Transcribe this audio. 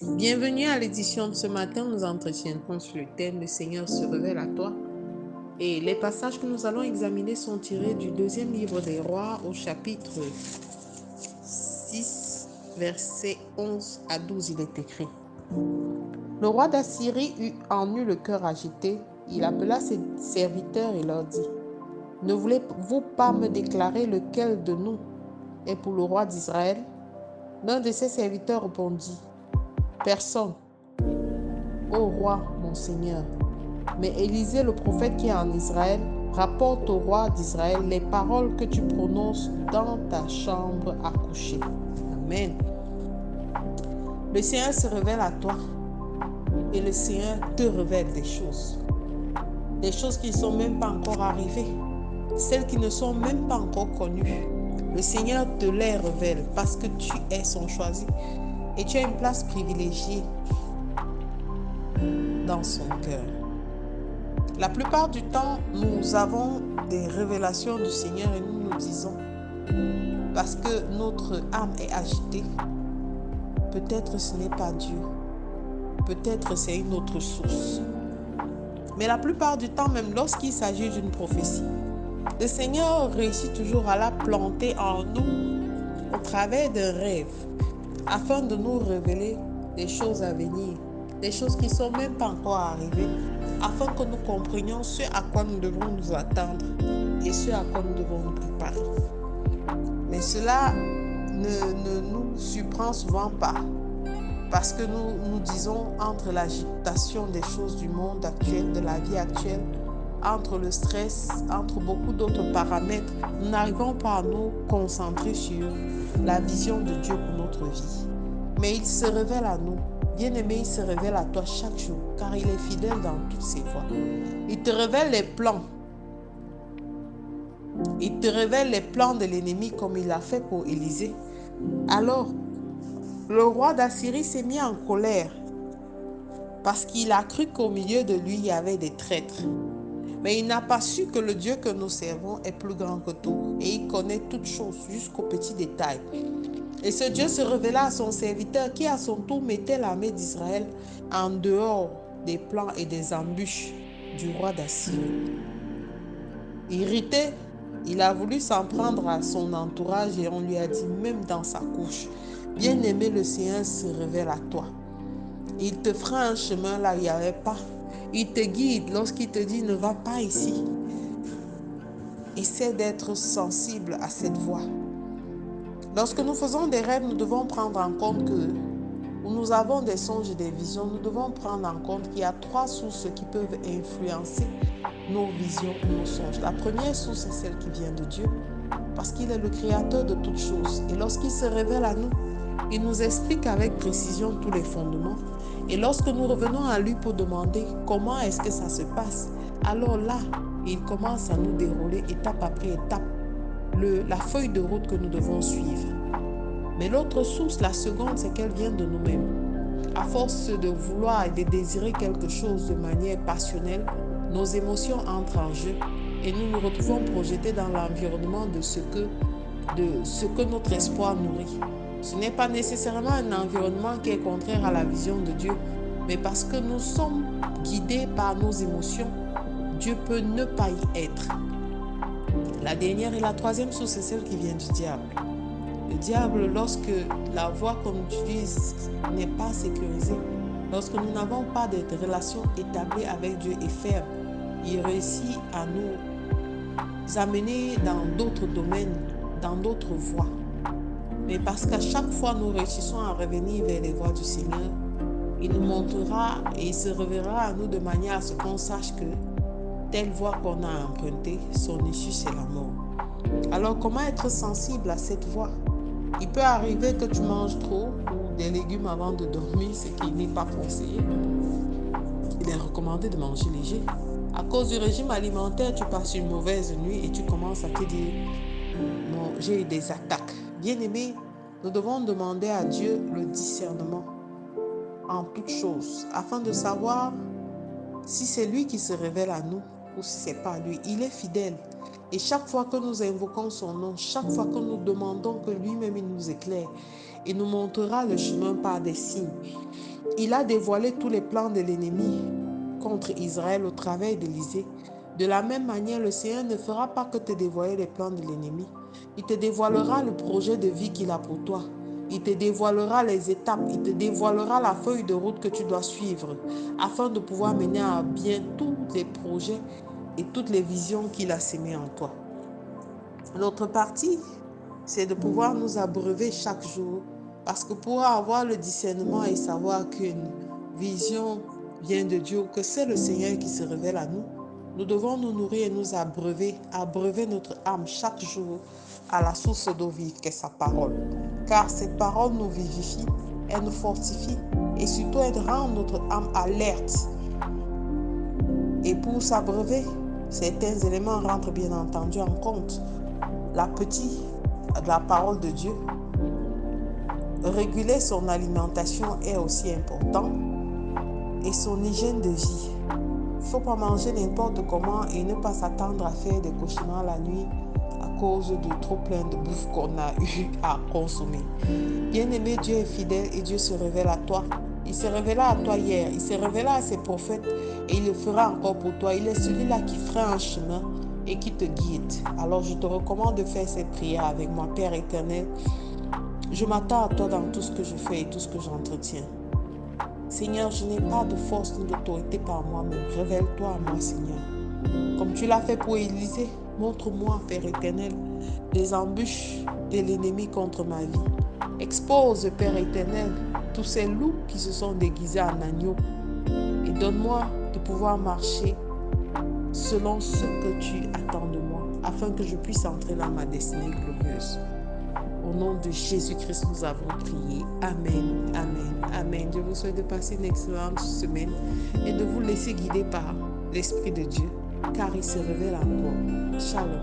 Bienvenue à l'édition de ce matin. Nous entretiendrons sur le thème Le Seigneur se révèle à toi. Et les passages que nous allons examiner sont tirés du deuxième livre des rois au chapitre 6, versets 11 à 12. Il est écrit: Le roi d'Assyrie en eut le cœur agité. Il appela ses serviteurs et leur dit: Ne voulez-vous pas me déclarer lequel de nous est pour le roi d'Israël? L'un de ses serviteurs répondit: Personne, ô roi, mon Seigneur. Mais Élisée, le prophète qui est en Israël, rapporte au roi d'Israël les paroles que tu prononces dans ta chambre à coucher. Amen. Le Seigneur se révèle à toi et le Seigneur te révèle des choses qui ne sont même pas encore arrivées, celles qui ne sont même pas encore connues. Le Seigneur te les révèle parce que tu es son choisi et tu as une place privilégiée dans son cœur. La plupart du temps, nous avons des révélations du Seigneur et nous nous disons, parce que notre âme est agitée, peut-être ce n'est pas Dieu, peut-être c'est une autre source. Mais la plupart du temps, même lorsqu'il s'agit d'une prophétie, le Seigneur réussit toujours à la planter en nous au travers d'un rêve, afin de nous révéler des choses à venir, des choses qui ne sont même pas encore arrivées, afin que nous comprenions ce à quoi nous devons nous attendre et ce à quoi nous devons nous préparer. Mais cela ne nous surprend souvent pas, parce que nous disons, entre l'agitation des choses du monde actuel, de la vie actuelle, entre le stress, entre beaucoup d'autres paramètres, nous n'arrivons pas à nous concentrer sur la vision de Dieu pour notre vie. Mais il se révèle à nous. Bien-aimé, il se révèle à toi chaque jour, car il est fidèle dans toutes ses voies. Il te révèle les plans. Il te révèle les plans de l'ennemi comme il l'a fait pour Élisée. Alors, le roi d'Assyrie s'est mis en colère parce qu'il a cru qu'au milieu de lui, il y avait des traîtres. Mais il n'a pas su que le Dieu que nous servons est plus grand que tout et il connaît toutes choses jusqu'aux petits détails. Et ce Dieu se révéla à son serviteur qui à son tour mettait l'armée d'Israël en dehors des plans et des embûches du roi d'Assyrie. Irrité, il a voulu s'en prendre à son entourage et on lui a dit, même dans sa couche, bien-aimé, le Seigneur se révèle à toi. Il te fera un chemin là où il n'y avait pas. Il te guide lorsqu'il te dit ne va pas ici. Essaie d'être sensible à cette voix. Lorsque nous faisons des rêves, nous devons prendre en compte que nous avons des songes et des visions. Nous devons prendre en compte qu'il y a 3 sources qui peuvent influencer nos visions ou nos songes. La première source est celle qui vient de Dieu, parce qu'il est le créateur de toutes choses. Et lorsqu'il se révèle à nous, il nous explique avec précision tous les fondements. Et lorsque nous revenons à lui pour demander comment est-ce que ça se passe, alors là, il commence à nous dérouler étape après étape la feuille de route que nous devons suivre. Mais l'autre source, la seconde, c'est qu'elle vient de nous-mêmes. À force de vouloir et de désirer quelque chose de manière passionnelle, nos émotions entrent en jeu et nous nous retrouvons projetés dans l'environnement de ce que notre espoir nourrit. Ce n'est pas nécessairement un environnement qui est contraire à la vision de Dieu, mais parce que nous sommes guidés par nos émotions, Dieu peut ne pas y être. La dernière et la troisième source, c'est celle qui vient du diable. Le diable, lorsque la voie qu'on utilise n'est pas sécurisée, lorsque nous n'avons pas de relation établie avec Dieu et ferme, il réussit à nous amener dans d'autres domaines, dans d'autres voies. Mais parce qu'à chaque fois nous réussissons à revenir vers les voies du Seigneur, il nous montrera et il se révélera à nous de manière à ce qu'on sache que telle voie qu'on a empruntée, son issue c'est la mort. Alors comment être sensible à cette voie? Il peut arriver que tu manges trop ou des légumes avant de dormir, ce qui n'est pas conseillé. Il est recommandé de manger léger. À cause du régime alimentaire, tu passes une mauvaise nuit et tu commences à te dire non, j'ai eu des attaques. Bien-aimé, nous devons demander à Dieu le discernement en toutes choses afin de savoir si c'est lui qui se révèle à nous ou si ce n'est pas lui. Il est fidèle. Et chaque fois que nous invoquons son nom, chaque fois que nous demandons que lui-même il nous éclaire, il nous montrera le chemin par des signes. Il a dévoilé tous les plans de l'ennemi contre Israël au travers d'Élisée. De la même manière, le Seigneur ne fera pas que te dévoiler les plans de l'ennemi. Il te dévoilera le projet de vie qu'il a pour toi. Il te dévoilera les étapes, il te dévoilera la feuille de route que tu dois suivre afin de pouvoir mener à bien tous les projets et toutes les visions qu'il a sémées en toi. L'autre partie, c'est de pouvoir nous abreuver chaque jour, parce que pour avoir le discernement et savoir qu'une vision vient de Dieu, que c'est le Seigneur qui se révèle à nous, nous devons nous nourrir et nous abreuver notre âme chaque jour à la source d'eau vive qu'est sa parole. Car cette parole nous vivifie, elle nous fortifie et surtout elle rend notre âme alerte. Et pour s'abreuver, certains éléments rentrent bien entendu en compte. L'appétit de la parole de Dieu. Réguler son alimentation est aussi important. Et son hygiène de vie. Il ne faut pas manger n'importe comment et ne pas s'attendre à faire des cauchemars la nuit à cause de trop plein de bouffe qu'on a eu à consommer. Bien-aimé, Dieu est fidèle et Dieu se révèle à toi. Il se révéla à toi hier, il se révéla à ses prophètes et il le fera encore pour toi. Il est celui-là qui fera un chemin et qui te guide. Alors je te recommande de faire cette prière avec moi. Père éternel, je m'attends à toi dans tout ce que je fais et tout ce que j'entretiens. Seigneur, je n'ai pas de force ni d'autorité par moi-même. Révèle-toi à moi, Seigneur. Comme tu l'as fait pour Élisée, montre-moi, Père éternel, les embûches de l'ennemi contre ma vie. Expose, Père éternel, tous ces loups qui se sont déguisés en agneaux. Et donne-moi de pouvoir marcher selon ce que tu attends de moi, afin que je puisse entrer dans ma destinée glorieuse. Au nom de Jésus-Christ, nous avons prié. Amen, amen, amen. Je vous souhaite de passer une excellente semaine et de vous laisser guider par l'Esprit de Dieu, car il se révèle encore. Shalom.